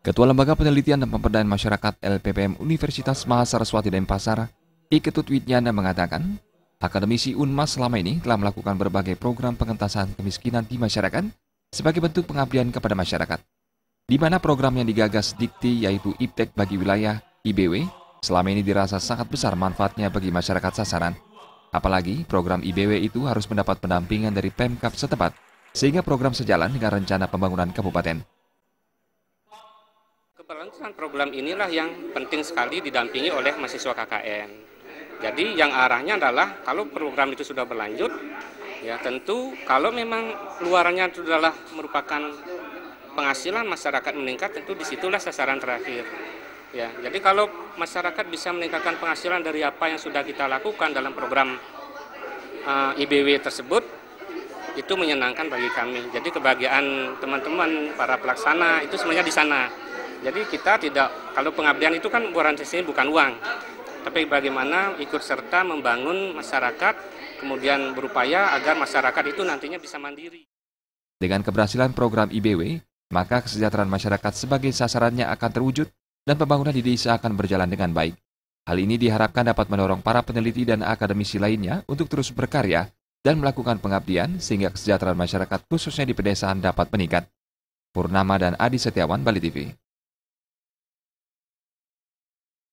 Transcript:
Ketua Lembaga Penelitian dan Pemberdayaan Masyarakat LPPM Universitas Mahasaraswati Denpasar, Iketut Widjana mengatakan, akademisi UNMAS selama ini telah melakukan berbagai program pengentasan kemiskinan di masyarakat sebagai bentuk pengabdian kepada masyarakat. Di mana program yang digagas Dikti yaitu Iptek bagi wilayah IBW, selama ini dirasa sangat besar manfaatnya bagi masyarakat sasaran. Apalagi program IBW itu harus mendapat pendampingan dari Pemkab setempat, sehingga program sejalan dengan rencana pembangunan kabupaten. Keberlangsungan program inilah yang penting sekali didampingi oleh mahasiswa KKN. Jadi yang arahnya adalah kalau program itu sudah berlanjut, ya tentu kalau memang luarannya itu adalah merupakan penghasilan masyarakat meningkat, tentu disitulah sasaran terakhir. Ya, jadi kalau masyarakat bisa meningkatkan penghasilan dari apa yang sudah kita lakukan dalam program IBW tersebut, itu menyenangkan bagi kami. Jadi kebahagiaan teman-teman para pelaksana itu sebenarnya di sana. Jadi kita tidak, kalau pengabdian itu kan orientasinya bukan uang, tapi bagaimana ikut serta membangun masyarakat, kemudian berupaya agar masyarakat itu nantinya bisa mandiri. Dengan keberhasilan program IBW, maka kesejahteraan masyarakat sebagai sasarannya akan terwujud dan pembangunan di desa akan berjalan dengan baik. Hal ini diharapkan dapat mendorong para peneliti dan akademisi lainnya untuk terus berkarya dan melakukan pengabdian sehingga kesejahteraan masyarakat khususnya di pedesaan dapat meningkat. Purnama dan Adi Setiawan, Bali TV.